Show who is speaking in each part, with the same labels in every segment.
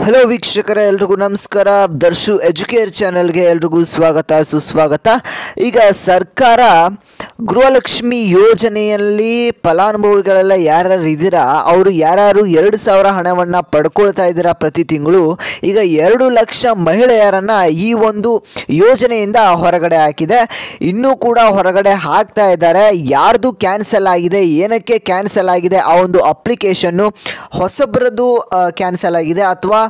Speaker 1: Hello ವೀಕ್ಷಕರೇ, ಎಲ್ರಿಗೂ ನಮಸ್ಕಾರ. ದರ್ಶು ಎಜುಕೇರ್ ಚಾನೆಲ್ಗೆ ಎಲ್ರಿಗೂ ಸ್ವಾಗತ ಸುಸ್ವಾಗತ. ಈಗ ಸರ್ಕಾರ ಗೃಹಲಕ್ಷ್ಮಿ ಯೋಜನೆಯಲ್ಲಿ ಫಲಾನುಭವಿಗಳೆಲ್ಲ ಯಾರ್ಯಾರು ಇದ್ದೀರಾ ಅವರು ಯಾರ್ಯಾರು 2,000 ಹಣವನ್ನು ಪಡ್ಕೊಳ್ತಾ ಇದ್ದೀರಾ ಪ್ರತಿ ತಿಂಗಳು. ಈಗ 2 ಲಕ್ಷ ಮಹಿಳೆಯರನ್ನು ಈ ಒಂದು ಯೋಜನೆಯಿಂದ ಹೊರಗಡೆ ಹಾಕಿದೆ. ಇನ್ನೂ ಕೂಡ ಹೊರಗಡೆ ಹಾಕ್ತಾ ಇದ್ದಾರೆ. ಯಾರ್ದು ಕ್ಯಾನ್ಸಲ್ ಆಗಿದೆ, ಏನಕ್ಕೆ ಕ್ಯಾನ್ಸಲ್ ಆಗಿದೆ, ಆ ಒಂದು ಅಪ್ಲಿಕೇಶನ್ನು ಹೊಸಬ್ರದ್ದು ಕ್ಯಾನ್ಸಲ್ ಆಗಿದೆ ಅಥವಾ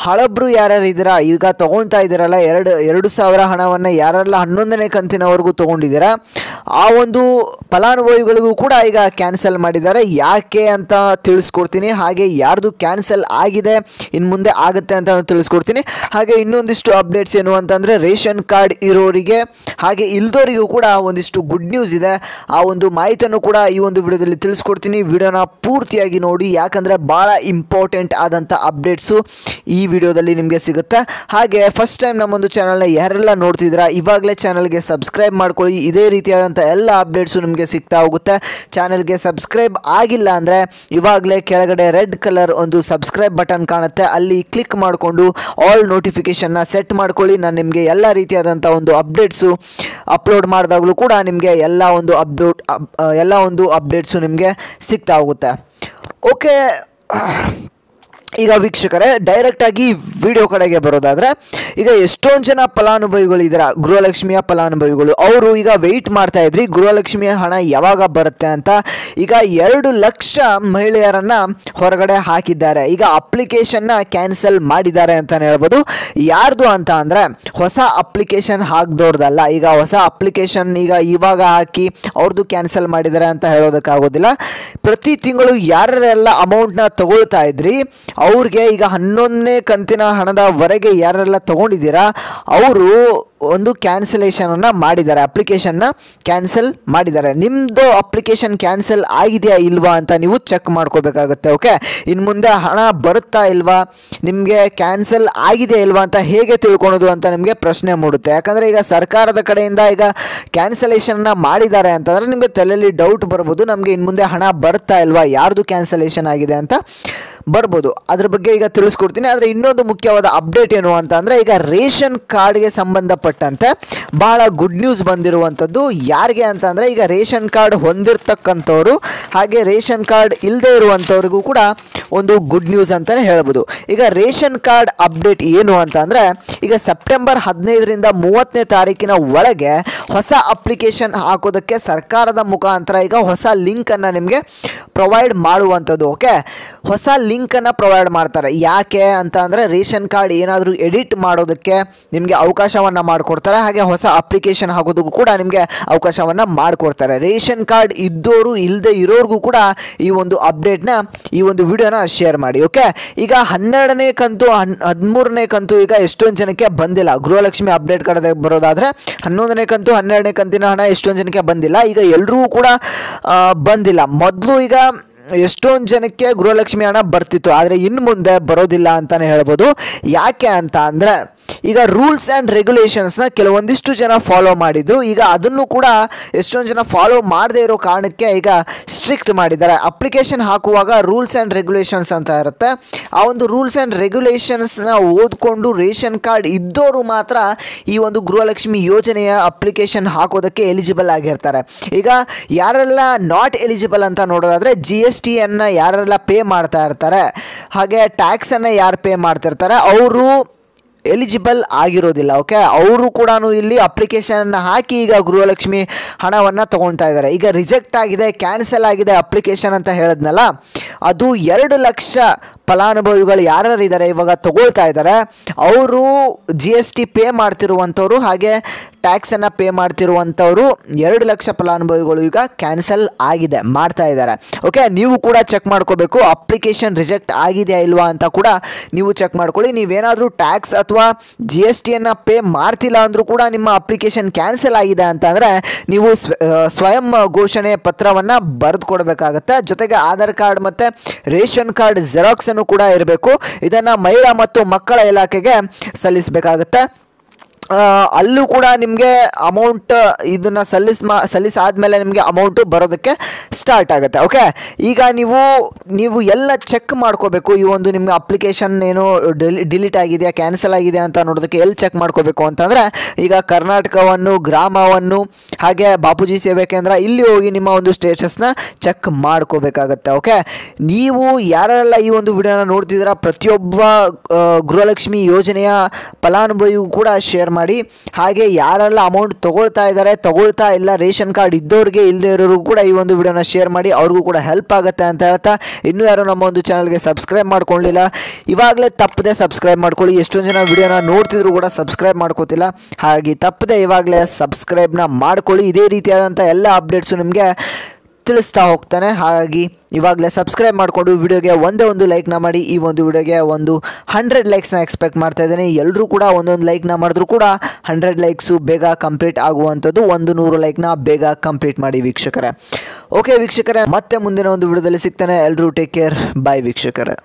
Speaker 1: ಹಳಬ್ರು ಯಾರ್ಯಾರು ಇದ್ದೀರಾ ಈಗ ತೊಗೊಳ್ತಾ ಇದ್ದೀರಲ್ಲ 2,000 ಹಣವನ್ನು ಯಾರೆಲ್ಲ 11ನೇ ಕಂತಿನವರೆಗೂ ತೊಗೊಂಡಿದ್ದೀರಾ ಆ ಒಂದು ಫಲಾನುಭವಿಗಳಿಗೂ ಕೂಡ ಈಗ ಕ್ಯಾನ್ಸಲ್ ಮಾಡಿದ್ದಾರೆ. ಯಾಕೆ ಅಂತ ತಿಳಿಸ್ಕೊಡ್ತೀನಿ. ಹಾಗೆ ಯಾರ್ದು ಕ್ಯಾನ್ಸಲ್ ಆಗಿದೆ ಇನ್ನು ಮುಂದೆ ಆಗುತ್ತೆ ಅಂತ ತಿಳಿಸ್ಕೊಡ್ತೀನಿ. ಹಾಗೆ ಇನ್ನೊಂದಿಷ್ಟು ಅಪ್ಡೇಟ್ಸ್ ಏನು ಅಂತಂದರೆ ರೇಷನ್ ಕಾರ್ಡ್ ಇರೋರಿಗೆ ಹಾಗೆ ಇಲ್ದೋರಿಗೂ ಕೂಡ ಒಂದಿಷ್ಟು ಗುಡ್ ನ್ಯೂಸ್ ಇದೆ. ಆ ಒಂದು ಮಾಹಿತಿಯನ್ನು ಕೂಡ ಈ ಒಂದು ವಿಡಿಯೋದಲ್ಲಿ ತಿಳಿಸ್ಕೊಡ್ತೀನಿ. ವಿಡಿಯೋನ ಪೂರ್ತಿಯಾಗಿ ನೋಡಿ, ಯಾಕಂದರೆ ಭಾಳ ಇಂಪಾರ್ಟೆಂಟ್ ಆದಂಥ ಅಪ್ಡೇಟ್ಸು ಈ ವಿಡಿಯೋದಲ್ಲಿ ನಿಮಗೆ ಸಿಗುತ್ತೆ. ಹಾಗೆ ಫಸ್ಟ್ ಟೈಮ್ ನಮ್ಮೊಂದು ಚಾನಲ್ನ ಯಾರೆಲ್ಲ ನೋಡ್ತಿದ್ದೀರಾ ಇವಾಗಲೇ ಚಾನಲ್ಗೆ ಸಬ್ಸ್ಕ್ರೈಬ್ ಮಾಡ್ಕೊಳ್ಳಿ. ಇದೇ ರೀತಿಯಾದಂಥ ಎಲ್ಲ ಅಪ್ಡೇಟ್ಸು ನಿಮಗೆ ಸಿಗ್ತಾ ಹೋಗುತ್ತೆ. ಚಾನಲ್ಗೆ ಸಬ್ಸ್ಕ್ರೈಬ್ ಆಗಿಲ್ಲ ಅಂದರೆ ಇವಾಗಲೇ ಕೆಳಗಡೆ ರೆಡ್ ಕಲರ್ ಒಂದು ಸಬ್ಸ್ಕ್ರೈಬ್ ಬಟನ್ ಕಾಣುತ್ತೆ, ಅಲ್ಲಿ ಕ್ಲಿಕ್ ಮಾಡಿಕೊಂಡು ಆಲ್ ನೋಟಿಫಿಕೇಷನ್ನ ಸೆಟ್ ಮಾಡ್ಕೊಳ್ಳಿ. ನಾನು ನಿಮಗೆ ಎಲ್ಲ ರೀತಿಯಾದಂಥ ಒಂದು ಅಪ್ಡೇಟ್ಸು ಅಪ್ಲೋಡ್ ಮಾಡಿದಾಗಲೂ ಕೂಡ ನಿಮಗೆ ಎಲ್ಲ ಒಂದು ಅಪ್ಡೇಟ್ಸು ನಿಮಗೆ ಸಿಗ್ತಾ ಹೋಗುತ್ತೆ. ಓಕೆ, ಈಗ ವೀಕ್ಷಕರೇ ಡೈರೆಕ್ಟಾಗಿ ವಿಡಿಯೋ ಕಡೆಗೆ ಬರೋದಾದರೆ, ಈಗ ಎಷ್ಟೊಂದು ಜನ ಫಲಾನುಭವಿಗಳಿದ್ದೀರಾ ಗೃಹಲಕ್ಷ್ಮಿಯ ಫಲಾನುಭವಿಗಳು, ಅವರು ಈಗ ವೆಯ್ಟ್ ಮಾಡ್ತಾ ಇದ್ರಿ ಗೃಹಲಕ್ಷ್ಮಿಯ ಹಣ ಯಾವಾಗ ಬರುತ್ತೆ ಅಂತ. ಈಗ 2 ಲಕ್ಷ ಮಹಿಳೆಯರನ್ನು ಹೊರಗಡೆ ಹಾಕಿದ್ದಾರೆ. ಈಗ ಅಪ್ಲಿಕೇಶನ್ನ ಕ್ಯಾನ್ಸಲ್ ಮಾಡಿದ್ದಾರೆ ಅಂತಲೇ ಹೇಳ್ಬೋದು. ಯಾರ್ದು ಅಂತ ಅಂದರೆ ಹೊಸ ಅಪ್ಲಿಕೇಶನ್ ಹಾಕ್ದವ್ರದಲ್ಲ. ಈಗ ಹೊಸ ಅಪ್ಲಿಕೇಶನ್ ಇವಾಗ ಹಾಕಿ ಅವ್ರದ್ದು ಕ್ಯಾನ್ಸಲ್ ಮಾಡಿದ್ದಾರೆ ಅಂತ ಹೇಳೋದಕ್ಕಾಗೋದಿಲ್ಲ. ಪ್ರತಿ ತಿಂಗಳು ಯಾರೆಲ್ಲ ಅಮೌಂಟ್ನ ತಗೊಳ್ತಾ ಇದ್ರಿ ಅವ್ರಿಗೆ ಈಗ 11ನೇ ಕಂತಿನ ಹಣದವರೆಗೆ ಯಾರೆಲ್ಲ ತಗೊಂಡಿದ್ದೀರಾ ಅವರು ಒಂದು ಕ್ಯಾನ್ಸಲೇಷನನ್ನು ಮಾಡಿದ್ದಾರೆ, ಅಪ್ಲಿಕೇಶನ್ನ ಕ್ಯಾನ್ಸಲ್ ಮಾಡಿದ್ದಾರೆ. ನಿಮ್ಮದು ಅಪ್ಲಿಕೇಶನ್ ಕ್ಯಾನ್ಸಲ್ ಆಗಿದೆಯಾ ಇಲ್ವಾ ಅಂತ ನೀವು ಚೆಕ್ ಮಾಡ್ಕೋಬೇಕಾಗುತ್ತೆ. ಓಕೆ, ಇನ್ನು ಮುಂದೆ ಹಣ ಬರುತ್ತಾ ಇಲ್ವಾ, ನಿಮಗೆ ಕ್ಯಾನ್ಸಲ್ ಆಗಿದೆಯಾ ಇಲ್ವಾ ಅಂತ ಹೇಗೆ ತಿಳ್ಕೊಳೋದು ಅಂತ ನಿಮಗೆ ಪ್ರಶ್ನೆ ಮೂಡುತ್ತೆ. ಯಾಕಂದರೆ ಈಗ ಸರ್ಕಾರದ ಕಡೆಯಿಂದ ಈಗ ಕ್ಯಾನ್ಸಲೇಷನ್ನ ಮಾಡಿದ್ದಾರೆ ಅಂತಂದರೆ ನಿಮಗೆ ತಲೆಯಲ್ಲಿ ಡೌಟ್ ಬರ್ಬೋದು, ನಮಗೆ ಇನ್ನು ಮುಂದೆ ಹಣ ಬರ್ತಾ ಇಲ್ವಾ, ಯಾರ್ದು ಕ್ಯಾನ್ಸಲೇಷನ್ ಆಗಿದೆ ಅಂತ ಬರ್ಬೋದು. ಅದ್ರ ಬಗ್ಗೆ ಈಗ ತಿಳಿಸ್ಕೊಡ್ತೀನಿ. ಆದರೆ ಇನ್ನೊಂದು ಮುಖ್ಯವಾದ ಅಪ್ಡೇಟ್ ಏನು ಅಂತ ಅಂದರೆ ಈಗ ರೇಷನ್ ಕಾರ್ಡ್ಗೆ ಸಂಬಂಧಪಟ್ಟಂತೆ ಭಾಳ ಗುಡ್ ನ್ಯೂಸ್ ಬಂದಿರುವಂಥದ್ದು. ಯಾರಿಗೆ ಅಂತ ಅಂದರೆ ಈಗ ರೇಷನ್ ಕಾರ್ಡ್ ಹೊಂದಿರತಕ್ಕಂಥವ್ರು ಹಾಗೆ ರೇಷನ್ ಕಾರ್ಡ್ ಇಲ್ಲದೆ ಇರುವಂಥವ್ರಿಗೂ ಕೂಡ ಒಂದು ಗುಡ್ ನ್ಯೂಸ್ ಅಂತಲೇ ಹೇಳ್ಬೋದು. ಈಗ ರೇಷನ್ ಕಾರ್ಡ್ ಅಪ್ಡೇಟ್ ಏನು ಅಂತ ಅಂದರೆ ಈಗ ಸೆಪ್ಟೆಂಬರ್ 15ರಿಂದ 30ನೇ ತಾರೀಕಿನ ಒಳಗೆ ಹೊಸ ಅಪ್ಲಿಕೇಶನ್ ಹಾಕೋದಕ್ಕೆ ಸರ್ಕಾರದ ಮುಖಾಂತರ ಈಗ ಹೊಸ ಲಿಂಕನ್ನು ನಿಮಗೆ ಪ್ರೊವೈಡ್ ಮಾಡುವಂಥದ್ದು. ಓಕೆ, ಹೊಸ ಲಿಂಕನ್ನು ಪ್ರೊವೈಡ್ ಮಾಡ್ತಾರೆ. ಯಾಕೆ ಅಂತ ಅಂದರೆ ರೇಷನ್ ಕಾರ್ಡ್ ಏನಾದರೂ ಎಡಿಟ್ ಮಾಡೋದಕ್ಕೆ ನಿಮಗೆ ಅವಕಾಶವನ್ನು ಮಾಡಿಕೊಡ್ತಾರೆ. ಹಾಗೆ ಹೊಸ ಅಪ್ಲಿಕೇಶನ್ ಹಾಕೋದಕ್ಕೂ ಕೂಡ ನಿಮಗೆ ಅವಕಾಶವನ್ನು ಮಾಡಿಕೊಡ್ತಾರೆ. ರೇಷನ್ ಕಾರ್ಡ್ ಇದ್ದೋರು ಇಲ್ಲದೆ ಇರೋರಿಗೂ ಕೂಡ ಈ ಒಂದು ಅಪ್ಡೇಟ್ನ ಈ ಒಂದು ವಿಡಿಯೋನ ಶೇರ್ ಮಾಡಿ. ಓಕೆ, ಈಗ 12ನೇ ಕಂತು 13ನೇ ಕಂತು ಈಗ ಎಷ್ಟೊಂದು ಜನಕ್ಕೆ ಬಂದಿಲ್ಲ. ಗೃಹಲಕ್ಷ್ಮಿ ಅಪ್ಡೇಟ್ ಕಡೆ ಬರೋದಾದರೆ 11ನೇ ಕಂತು 12ನೇ ಕಂತಿನ ಹಣ ಎಷ್ಟೊಂದು ಜನಕ್ಕೆ ಬಂದಿಲ್ಲ. ಈಗ ಎಲ್ಲರೂ ಕೂಡ ಬಂದಿಲ್ಲ. ಮೊದಲು ಈಗ ಎಷ್ಟೊಂದು ಜನಕ್ಕೆ ಗೃಹಲಕ್ಷ್ಮಿ ಹಣ ಬರ್ತಿತ್ತು, ಆದರೆ ಇನ್ನು ಮುಂದೆ ಬರೋದಿಲ್ಲ ಅಂತಲೇ ಹೇಳ್ಬೋದು. ಯಾಕೆ ಅಂತ ಅಂದರೆ ಈಗ ರೂಲ್ಸ್ ಆ್ಯಂಡ್ ರೆಗ್ಯುಲೇಷನ್ಸ್ನ ಕೆಲವೊಂದಿಷ್ಟು ಜನ ಫಾಲೋ ಮಾಡಿದರು. ಈಗ ಅದನ್ನು ಕೂಡ ಎಷ್ಟೊಂದು ಜನ ಫಾಲೋ ಮಾಡದೇ ಇರೋ ಕಾರಣಕ್ಕೆ ಈಗ ಸ್ಟ್ರಿಕ್ಟ್ ಮಾಡಿದ್ದಾರೆ. ಅಪ್ಲಿಕೇಶನ್ ಹಾಕುವಾಗ ರೂಲ್ಸ್ ಆ್ಯಂಡ್ ರೆಗ್ಯುಲೇಷನ್ಸ್ ಅಂತ ಇರುತ್ತೆ. ಆ ಒಂದು ರೂಲ್ಸ್ ಆ್ಯಂಡ್ ರೆಗ್ಯುಲೇಷನ್ಸ್ನ ಓದ್ಕೊಂಡು ರೇಷನ್ ಕಾರ್ಡ್ ಇದ್ದವರು ಮಾತ್ರ ಈ ಒಂದು ಗೃಹಲಕ್ಷ್ಮಿ ಯೋಜನೆಯ ಅಪ್ಲಿಕೇಶನ್ ಹಾಕೋದಕ್ಕೆ ಎಲಿಜಿಬಲ್ ಆಗಿರ್ತಾರೆ. ಈಗ ಯಾರೆಲ್ಲ ನಾಟ್ ಎಲಿಜಿಬಲ್ ಅಂತ ನೋಡೋದಾದರೆ GST ಯಾರೆಲ್ಲ ಪೇ ಮಾಡ್ತಾ ಇರ್ತಾರೆ ಹಾಗೆ ಟ್ಯಾಕ್ಸನ್ನು ಯಾರು ಪೇ ಮಾಡ್ತಿರ್ತಾರೆ ಅವರು ಎಲಿಜಿಬಲ್ ಆಗಿರೋದಿಲ್ಲ. ಓಕೆ, ಅವರು ಕೂಡ ಇಲ್ಲಿ ಅಪ್ಲಿಕೇಶನ್ ಹಾಕಿ ಈಗ ಗೃಹಲಕ್ಷ್ಮಿ ಹಣವನ್ನು ತೊಗೊಳ್ತಾ ಇದ್ದಾರೆ. ಈಗ ರಿಜೆಕ್ಟ್ ಆಗಿದೆ, ಕ್ಯಾನ್ಸಲ್ ಆಗಿದೆ ಅಪ್ಲಿಕೇಶನ್ ಅಂತ ಹೇಳಿದ್ನಲ್ಲ, ಅದು 2 ಲಕ್ಷ ಫಲಾನುಭವಿಗಳು ಯಾರ್ಯಾರಿದ್ದಾರೆ ಇವಾಗ ತಗೊಳ್ತಾ ಇದ್ದಾರೆ ಅವರು GST ಪೇ ಮಾಡ್ತಿರುವಂಥವ್ರು ಹಾಗೆ ಟ್ಯಾಕ್ಸನ್ನು ಪೇ ಮಾಡ್ತಿರುವಂಥವ್ರು 2 ಲಕ್ಷ ಫಲಾನುಭವಿಗಳು ಈಗ ಕ್ಯಾನ್ಸಲ್ ಆಗಿದೆ ಮಾಡ್ತಾ ಇದ್ದಾರೆ. ಓಕೆ, ನೀವು ಕೂಡ ಚೆಕ್ ಮಾಡ್ಕೋಬೇಕು ಅಪ್ಲಿಕೇಶನ್ ರಿಜೆಕ್ಟ್ ಆಗಿದೆಯಾ ಇಲ್ವಾ ಅಂತ ಕೂಡ ನೀವು ಚೆಕ್ ಮಾಡ್ಕೊಳ್ಳಿ. ನೀವೇನಾದರೂ ಟ್ಯಾಕ್ಸ್ ಅಥವಾ GSTಯನ್ನು ಪೇ ಮಾಡ್ತಿಲ್ಲ ಅಂದರೂ ಕೂಡ ನಿಮ್ಮ ಅಪ್ಲಿಕೇಶನ್ ಕ್ಯಾನ್ಸಲ್ ಆಗಿದೆ ಅಂತಂದರೆ ನೀವು ಸ್ವಯಂ ಘೋಷಣೆ ಪತ್ರವನ್ನು ಬರೆದು ಕೊಡಬೇಕಾಗತ್ತೆ. ಜೊತೆಗೆ ಆಧಾರ್ ಕಾರ್ಡ್ ಮತ್ತು ರೇಷನ್ ಕಾರ್ಡ್ ಜೆರಾಕ್ಸನ್ನು ಕೂಡ ಇರಬೇಕು. ಇದನ್ನು ಮಹಿಳಾ ಮತ್ತು ಮಕ್ಕಳ ಇಲಾಖೆಗೆ ಸಲ್ಲಿಸಬೇಕಾಗುತ್ತೆ. ಅಲ್ಲೂ ಕೂಡ ನಿಮಗೆ ಅಮೌಂಟ್ ಇದನ್ನು ಸಲ್ಲಿಸಾದ್ಮೇಲೆ ನಿಮಗೆ ಅಮೌಂಟು ಬರೋದಕ್ಕೆ ಸ್ಟಾರ್ಟ್ ಆಗುತ್ತೆ. ಓಕೆ, ಈಗ ನೀವು ಎಲ್ಲ ಚೆಕ್ ಮಾಡ್ಕೋಬೇಕು. ಈ ಒಂದು ನಿಮ್ಗೆ ಅಪ್ಲಿಕೇಶನ್ ಏನು ಡಿಲೀಟ್ ಆಗಿದೆಯಾ ಕ್ಯಾನ್ಸಲ್ ಆಗಿದೆ ಅಂತ ನೋಡೋದಕ್ಕೆ ಎಲ್ಲಿ ಚೆಕ್ ಮಾಡ್ಕೋಬೇಕು ಅಂತಂದರೆ, ಈಗ ಕರ್ನಾಟಕವನ್ನು, ಗ್ರಾಮವನ್ನು, ಹಾಗೆ ಬಾಪೂಜಿ ಸೇವಾ ಕೇಂದ್ರ, ಇಲ್ಲಿ ಹೋಗಿ ನಿಮ್ಮ ಒಂದು ಸ್ಟೇಟಸ್ನ ಚೆಕ್ ಮಾಡ್ಕೋಬೇಕಾಗತ್ತೆ. ಓಕೆ, ನೀವು ಯಾರೆಲ್ಲ ಈ ಒಂದು ವಿಡಿಯೋನ ನೋಡ್ತಿದ್ದೀರಾ ಪ್ರತಿಯೊಬ್ಬ ಗೃಹಲಕ್ಷ್ಮಿ ಯೋಜನೆಯ ಫಲಾನುಭವಿಗೂ ಕೂಡ ಶೇರ್ ಮಾಡಿ. ಹಾಗೆ ಯಾರೆಲ್ಲ ಅಮೌಂಟ್ ತಗೊಳ್ತಾ ಇಲ್ಲ ರೇಷನ್ ಕಾರ್ಡ್ ಇದ್ದವ್ರಿಗೆ ಇಲ್ಲದೆ ಇರೋರಿಗೂ ಕೂಡ ಈ ಒಂದು ವಿಡಿಯೋನ ಶೇರ್ ಮಾಡಿ, ಅವ್ರಿಗೂ ಕೂಡ ಹೆಲ್ಪ್ ಆಗುತ್ತೆ ಅಂತ ಹೇಳ್ತಾ, ಇನ್ನೂ ಯಾರು ನಮ್ಮ ಒಂದು ಚಾನಲ್ಗೆ ಸಬ್ಸ್ಕ್ರೈಬ್ ಮಾಡ್ಕೊಳ್ಳಿಲ್ಲ ಇವಾಗಲೇ ತಪ್ಪದೆ ಸಬ್ಸ್ಕ್ರೈಬ್ ಮಾಡ್ಕೊಳ್ಳಿ. ಎಷ್ಟೊಂದು ಜನ ವಿಡಿಯೋನ ನೋಡ್ತಿದ್ರು ಕೂಡ ಸಬ್ಸ್ಕ್ರೈಬ್ ಮಾಡ್ಕೋತಿಲ್ಲ, ಹಾಗೆ ತಪ್ಪದೆ ಇವಾಗಲೇ ಸಬ್ಸ್ಕ್ರೈಬ್ನ ಮಾಡ್ಕೊಳ್ಳಿ. ಇದೇ ರೀತಿಯಾದಂಥ ಎಲ್ಲ ಅಪ್ಡೇಟ್ಸು ನಿಮಗೆ ತಿಳಿಸ್ತಾ ಹೋಗ್ತಾನೆ. ಹಾಗಾಗಿ ಇವಾಗಲೇ ಸಬ್ಸ್ಕ್ರೈಬ್ ಮಾಡಿಕೊಂಡು ವಿಡಿಯೋಗೆ ಒಂದೇ ಒಂದು ಲೈಕ್ನ ಮಾಡಿ. ಈ ಒಂದು ವಿಡಿಯೋಗೆ ಒಂದು 100 ಲೈಕ್ಸ್ನ ಎಕ್ಸ್ಪೆಕ್ಟ್ ಮಾಡ್ತಾ ಇದ್ದೇನೆ. ಎಲ್ಲರೂ ಕೂಡ ಒಂದೊಂದು ಲೈಕ್ನ ಮಾಡಿದ್ರು ಕೂಡ 100 ಲೈಕ್ಸು ಬೇಗ ಕಂಪ್ಲೀಟ್ ಆಗುವಂಥದ್ದು. 100 ಲೈಕ್ನ ಬೇಗ ಕಂಪ್ಲೀಟ್ ಮಾಡಿ ವೀಕ್ಷಕರೇ. ಓಕೆ ವೀಕ್ಷಕರೇ, ಮತ್ತೆ ಮುಂದಿನ ಒಂದು ವಿಡಿಯೋದಲ್ಲಿ ಸಿಗ್ತಾನೆ. ಎಲ್ಲರೂ ಟೇಕ್ ಕೇರ್, ಬಾಯ್ ವೀಕ್ಷಕರೇ.